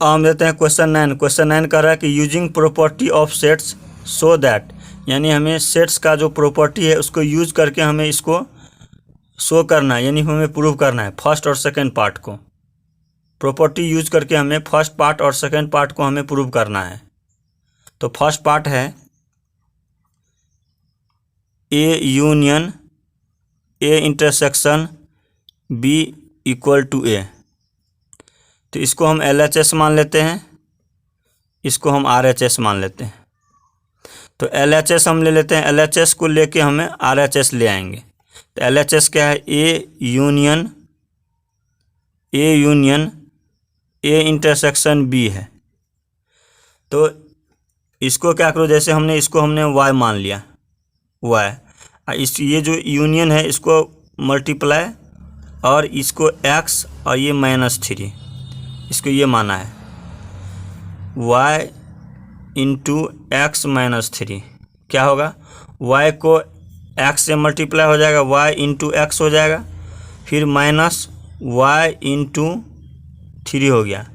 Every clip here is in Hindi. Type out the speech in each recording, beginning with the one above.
अब हम देते हैं क्वेश्चन 9। क्वेश्चन 9 कह रहा है कि using property of sets so that, यानी हमें सेट्स का जो प्रॉपर्टी है उसको यूज करके हमें इसको शो करना है, यानी हमें प्रूव करना है फर्स्ट और सेकंड पार्ट को। प्रॉपर्टी यूज करके हमें फर्स्ट पार्ट और सेकंड पार्ट को हमें प्रूव करना है। तो फर्स्ट पार्ट है A union A intersection B equal to A. तो इसको हम LHS मान लेते हैं, इसको हम RHS मान लेते हैं। तो LHS हम ले लेते हैं, LHS को लेके हमें RHS ले आएंगे। तो LHS क्या है, A union A intersection B है। तो इसको क्या करो, जैसे इसको हमने y मान लिया, y इस ये जो यूनियन है इसको मल्टीप्लाई और इसको x और ये -3, इसको ये माना है y इंटू एक्स -3। क्या होगा, y को x से मल्टीप्लाई हो जाएगा, y इंटू एक्स हो जाएगा, फिर माइनस y इंटू 3 हो गया।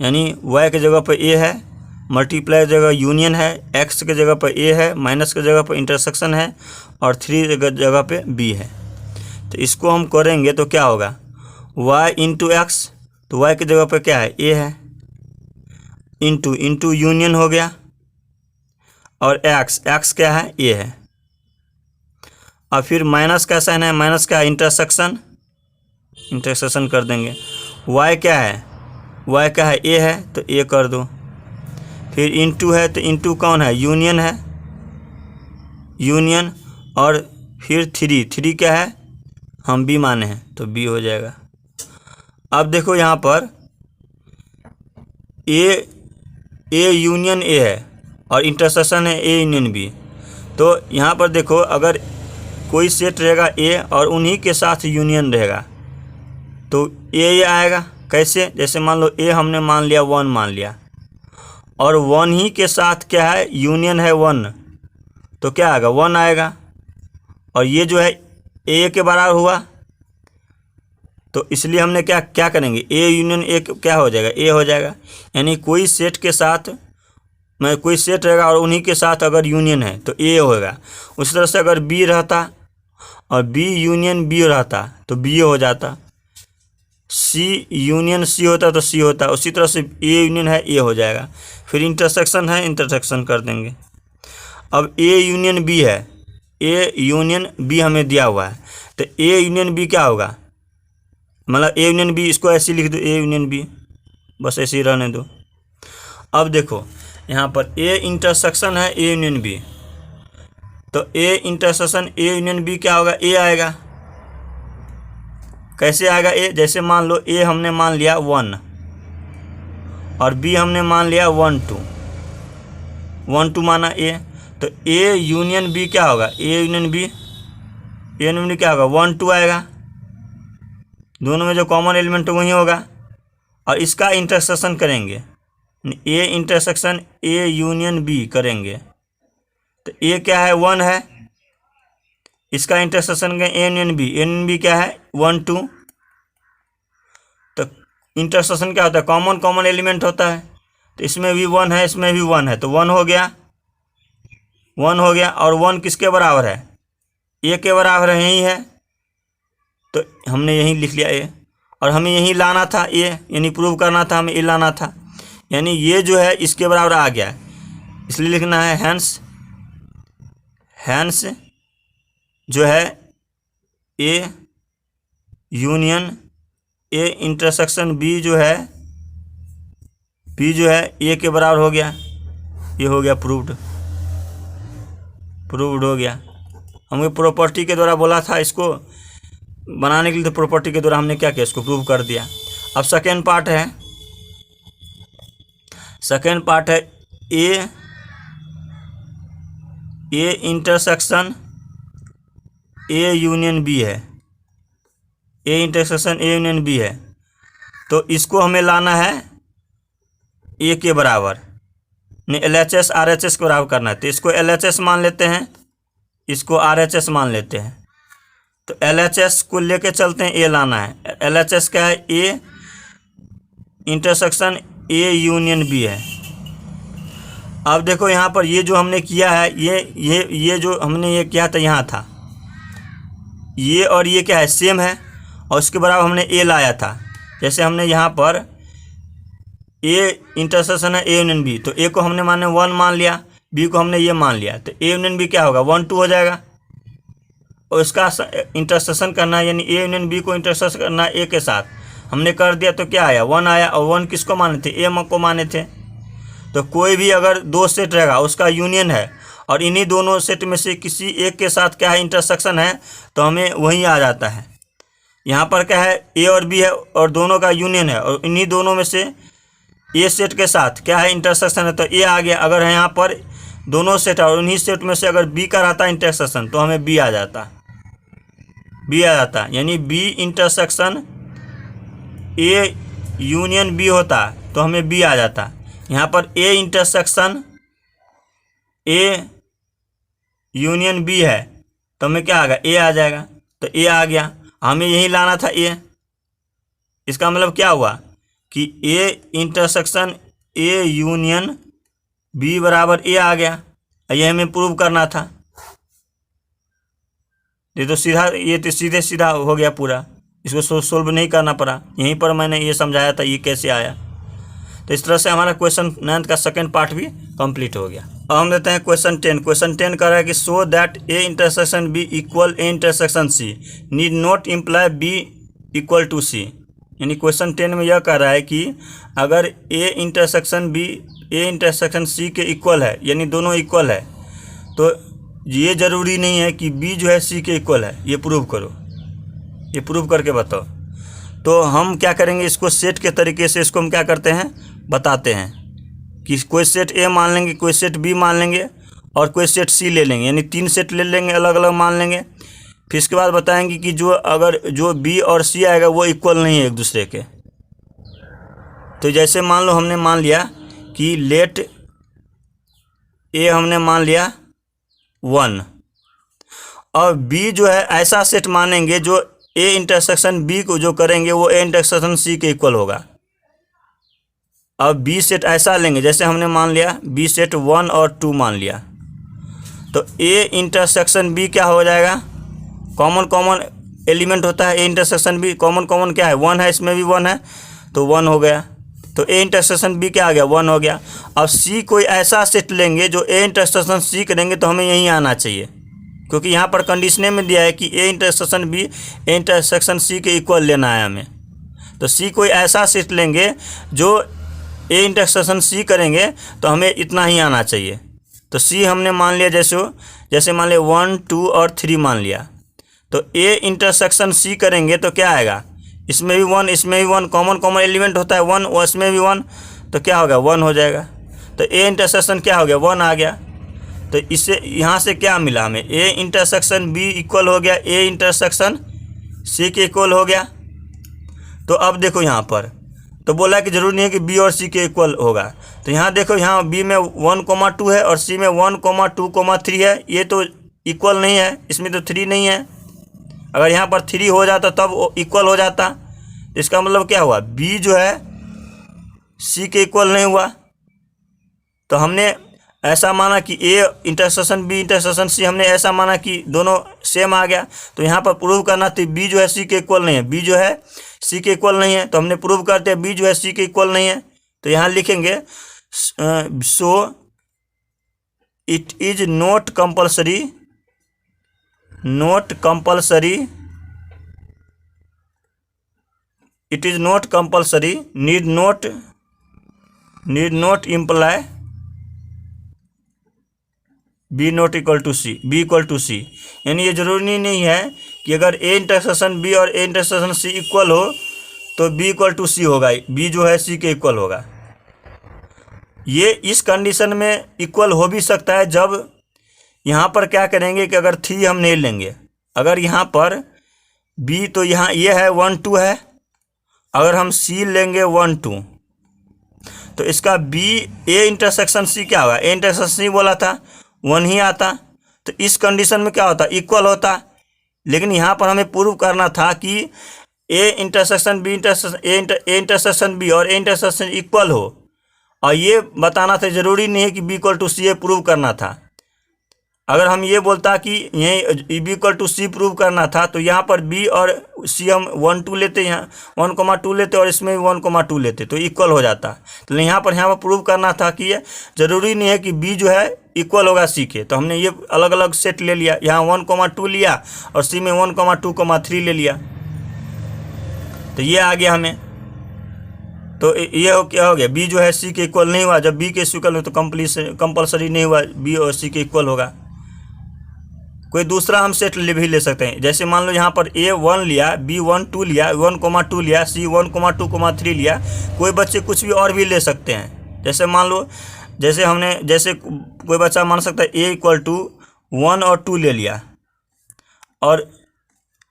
यानी y के जगह पर a है, मल्टीप्लाई की जगह यूनियन है, x के जगह पर a है, माइनस के जगह पर इंटरसेक्शन है और 3 जगह पे b है। तो इसको हम करेंगे तो क्या होगा, y इंटू एक्स, तो y की जगह पर क्या है, a है, इंटू यूनियन हो गया और x क्या है, a है। और फिर माइनस का साइन है, माइनस का इंटरसेक्शन कर देंगे। y क्या है, a है तो a कर दो। फिर इंटू है तो इंटू कौन है, यूनियन है, यूनियन और फिर 3 क्या है, हम b माने हैं तो b हो जाएगा। अब देखो यहाँ पर ए यूनियन ए है और इंटरसेक्शन है ए यूनियन बी। तो यहाँ पर देखो अगर कोई सेट रहेगा ए और उन्हीं के साथ यूनियन रहेगा तो ए आएगा। कैसे, जैसे मान लो ए हमने मान लिया 1 मान लिया और 1 ही के साथ क्या है, यूनियन है 1, तो क्या आएगा, 1 आएगा। और ये जो है ए के बराबर हुआ, तो इसलिए हमने क्या करेंगे, ए यूनियन ए क्या हो जाएगा, ए हो जाएगा। यानी कोई सेट के साथ कोई सेट रहेगा और उन्हीं के साथ अगर यूनियन है तो ए होगा। उसी तरह से अगर बी रहता और बी यूनियन बी रहता तो बी हो जाता, सी यूनियन सी होता तो सी होता। उसी तरह से ए यूनियन है ए हो जाएगा। फिर इंटरसेक्शन है, इंटरसेक्शन कर देंगे। अब ए यूनियन बी है, ए यूनियन बी हमें दिया हुआ है, तो ए यूनियन बी क्या होगा, मतलब ए यूनियन बी, इसको ऐसे लिख दो, ए यूनियन बी, बस ऐसे ही रहने दो। अब देखो यहाँ पर ए इंटरसेक्शन है ए यूनियन बी, तो A intersection A union B क्या होगा, ए आएगा। कैसे आएगा ए, जैसे मान लो ए हमने मान लिया 1 और बी हमने मान लिया 1 2 माना ए, तो ए यूनियन बी क्या होगा, ए यूनियन बी क्या होगा, 1 2 आएगा। दोनों में जो कॉमन एलिमेंट वही होगा। और इसका इंटरसेक्शन करेंगे, A intersection A union B करेंगे, तो ए क्या है, 1 है, इसका इंटरसेक्शन ए यूनियन बी क्या है, 1 2। तो इंटरसेक्शन क्या होता है, कॉमन एलिमेंट होता है, तो इसमें भी 1 है, इसमें भी 1 है, तो 1 हो गया। और 1 किसके बराबर है, ए के बराबर है, यही है, तो हमने यहीं लिख लिया ए। और हमें यहीं लाना था ए, यानी प्रूव करना था, हमें ए लाना था, यानी ये जो है इसके बराबर आ गया, इसलिए लिखना है हैंस जो है A union A intersection B जो है ए के बराबर हो गया। ये हो गया प्रूव्ड हो गया। हमें प्रॉपर्टी के द्वारा बोला था इसको बनाने के लिए, तो प्रॉपर्टी के द्वारा हमने क्या किया, इसको प्रूव कर दिया। अब सेकेंड पार्ट है A intersection A union B है, A intersection A union B है, तो इसको हमें लाना है ए के बराबर, नहीं LHS RHS के बराबर करना है। तो इसको LHS मान लेते हैं, इसको RHS मान लेते हैं। तो LHS को लेके चलते हैं, ए लाना है। LHS क्या है, A intersection A union B है। अब देखो यहाँ पर ये जो हमने किया है, ये जो हमने ये किया था यहाँ था, ये और ये क्या है, सेम है, और उसके बराबर हमने ए लाया था। जैसे हमने यहाँ पर ए इंटरसेक्शन है ए यूनियन बी, तो ए को हमने माने 1 मान लिया, बी को हमने ये मान लिया, तो ए यूनियन बी क्या होगा, 1 2 हो जाएगा। और इसका इंटरसेक्शन करना यानी ए यूनियन बी को इंटरसेक्शन करना ए के साथ हमने कर दिया, तो क्या आया, 1 आया। और 1 किसको माने थे, ए को माने थे। तो कोई भी अगर 2 सेट रहेगा उसका यूनियन है और इन्हीं दोनों सेट में से किसी एक के साथ क्या है, इंटरसेक्शन है, तो हमें वहीं आ जाता है। यहाँ पर क्या है, ए और बी है और दोनों का यूनियन है, और इन्हीं दोनों में से ए सेट के साथ क्या है, इंटरसेक्शन है, तो ए आ गया। अगर यहाँ पर दोनों सेट है और उन्हीं सेट में से अगर बी का रहता इंटरसेक्शन, तो हमें बी आ जाता, यानी B intersection A union B होता तो हमें बी आ जाता। यहाँ पर A intersection A union B है तो हमें क्या आ गया, ए आ जाएगा, तो ए आ गया। हमें यही लाना था ए। इसका मतलब क्या हुआ कि A intersection A union B बराबर ए आ गया। ये हमें प्रूव करना था। ये तो सीधे सीधा हो गया पूरा, इसको सोल्व नहीं करना पड़ा। यहीं पर मैंने ये समझाया था ये कैसे आया। तो इस तरह से हमारा क्वेश्चन 9 का सेकंड पार्ट भी कंप्लीट हो गया। अब हम लेते हैं क्वेश्चन 10। क्वेश्चन 10 कह रहा है कि so that A intersection B equal A intersection C need not imply B equal to C. यानी क्वेश्चन 10 में यह कह रहा है कि अगर A intersection B A intersection C के इक्वल है, यानी दोनों इक्वल है, तो ये ज़रूरी नहीं है कि बी जो है सी के इक्वल है। ये प्रूव करो, ये प्रूव करके बताओ। तो हम क्या करेंगे, इसको सेट के तरीके से इसको हम क्या करते हैं, बताते हैं कि कोई सेट ए मान लेंगे, कोई सेट बी मान लेंगे और कोई सेट सी ले लेंगे, यानी 3 सेट ले लेंगे, अलग अलग मान लेंगे। फिर इसके बाद बताएंगे कि जो बी और सी आएगा वो इक्वल नहीं है एक दूसरे के। तो जैसे मान लो हमने मान लिया कि लेट ए हमने मान लिया 1 और बी जो है ऐसा सेट मानेंगे जो ए इंटरसेक्शन बी को जो करेंगे वो ए इंटरसेक्शन सी के इक्वल होगा। अब बी सेट ऐसा लेंगे, जैसे हमने मान लिया बी सेट 1 और 2 मान लिया, तो ए इंटरसेक्शन बी क्या हो जाएगा, कॉमन एलिमेंट होता है ए इंटरसेक्शन बी, कॉमन क्या है, 1 है, इसमें भी 1 है, तो 1 हो गया। तो ए इंटरसेक्शन बी क्या आ गया, 1 हो गया। अब सी कोई ऐसा सेट लेंगे जो ए इंटरसेक्शन सी करेंगे, तो हमें यहीं आना चाहिए, क्योंकि यहाँ पर कंडीशने में दिया है कि A intersection B A intersection C के इक्वल लेना है हमें। तो सी कोई ऐसा सेट लेंगे जो ए इंटरसेक्शन सी करेंगे, तो हमें इतना ही आना चाहिए। तो सी हमने मान लिया, जैसे मान लिया 1 2 और 3 मान लिया, तो ए इंटरसेक्शन सी करेंगे तो क्या आएगा, इसमें भी 1 इसमें भी 1, कॉमन एलिमेंट होता है 1, और इसमें भी 1, तो क्या होगा, 1 हो जाएगा। तो ए इंटरसेक्शन क्या हो गया, 1 आ गया। तो इससे यहाँ से क्या मिला हमें, ए इंटरसेक्शन बी इक्वल हो गया ए इंटरसेक्शन सी के इक्वल हो गया। तो अब देखो यहाँ पर तो बोला कि ज़रूरी नहीं है कि बी और सी के इक्वल होगा। तो यहाँ देखो, यहाँ बी में 1,2 है और सी में 1,2,3 है, ये तो इक्वल नहीं है, इसमें तो 3 नहीं है। अगर यहाँ पर 3 हो जाता तब इक्वल हो जाता। इसका मतलब क्या हुआ, बी जो है सी के इक्वल नहीं हुआ। तो हमने ऐसा माना कि A intersection B intersection C, हमने ऐसा माना कि दोनों सेम आ गया। तो यहाँ पर प्रूव करना तो बी जो है सी के इक्वल नहीं है, बी जो है सी के इक्वल नहीं है, तो हमने प्रूव करते हैं बी जो है सी के इक्वल नहीं है। तो यहाँ लिखेंगे so it is not compulsory it is not compulsory need not imply b not equal to c, b equal to c। यानी ये जरूरी नहीं है कि अगर a इंटरसेक्शन b और a इंटरसेक्शन c इक्वल हो तो b इक्वल टू c होगा, b जो है c के इक्वल होगा। ये इस कंडीशन में इक्वल हो भी सकता है जब यहाँ पर क्या करेंगे कि अगर 3 हम नहीं लेंगे, अगर यहाँ पर b तो यहाँ ये है 1 2 है, अगर हम c लेंगे 1 2, तो इसका b a इंटरसेक्शन c क्या होगा, a इंटरसेक्शन c बोला था 1 ही आता। तो इस कंडीशन में क्या होता, इक्वल होता। लेकिन यहाँ पर हमें प्रूव करना था कि a intersection b intersection a intersection b और a इंटरसेक्शन इक्वल हो, और ये बताना था, ज़रूरी नहीं है कि B equal to C A prove करना था। अगर हम ये बोलता कि यही B equal to C prove करना था तो यहाँ पर बी और सी हम 1 2 लेते, यहाँ 1,2 लेते और इसमें भी 1,2 लेते तो इक्वल हो जाता। तो यहाँ पर प्रूव करना था कि ये ज़रूरी नहीं है कि बी जो है इक्वल होगा सी के। तो हमने ये अलग अलग सेट ले लिया, यहाँ 1,2 लिया और सी में 1,2,3 ले लिया। तो ये आ गया हमें। तो ये क्या हो गया, बी जो है सी के इक्वल नहीं हुआ। जब बी के इक्वल हो तो कंपलसरी नहीं हुआ, बी और सी के इक्वल होगा। कोई दूसरा हम सेट भी ले सकते हैं। जैसे मान लो यहाँ पर ए 1 लिया, बी 1 2 लिया, 1,2 लिया, सी 1,2,3 लिया। कोई बच्चे कुछ भी और भी ले सकते हैं। जैसे मान लो जैसे कोई बच्चा मान सकता है ए इक्वल टू 1 और 2 ले लिया और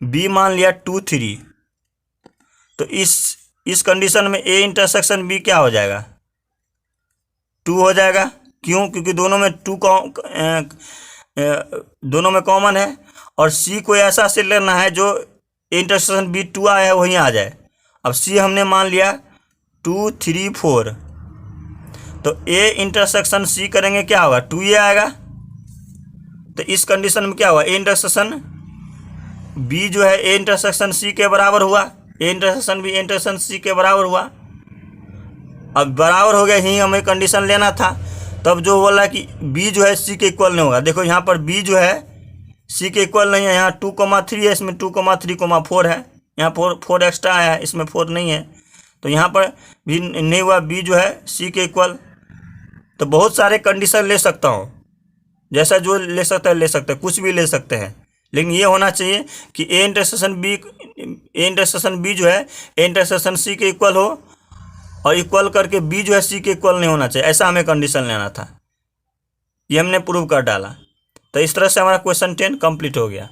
बी मान लिया 2 3। तो इस कंडीशन में ए इंटरसेक्शन बी क्या हो जाएगा, 2 हो जाएगा। क्यों? क्योंकि दोनों में कॉमन है। और सी को ऐसा सेट लेना है जो इंटरसेक्शन बी 2 आया है वहीं आ जाए। अब सी हमने मान लिया 2 3 4, तो ए इंटरसेक्शन सी करेंगे क्या होगा, 2 ये आएगा। तो इस कंडीशन में क्या हुआ, ए इंटरसेक्शन बी जो है ए इंटरसेक्शन सी के बराबर हुआ, A intersection B intersection C के बराबर हुआ। अब बराबर हो गया, यही हमें कंडीशन लेना था। तब जो बोला कि बी जो है सी के इक्वल नहीं होगा। देखो यहाँ पर बी जो है सी के इक्वल नहीं है। यहाँ 2,3 है, इसमें 2,3,4 है, यहाँ 4 एक्स्ट्रा आया है, इसमें 4 नहीं है। तो यहाँ पर भी नहीं हुआ, बी जो है सी के इक्वल। तो बहुत सारे कंडीशन ले सकता हूँ, जैसा जो ले सकता है ले सकते हैं, कुछ भी ले सकते हैं। लेकिन ये होना चाहिए कि ए इंटरसेक्शन बी जो है ए इंटरसेक्शन सी के इक्वल हो और इक्वल करके बी जो है सी के इक्वल नहीं होना चाहिए। ऐसा हमें कंडीशन लेना था। ये हमने प्रूव कर डाला। तो इस तरह से हमारा क्वेश्चन 10 कंप्लीट हो गया।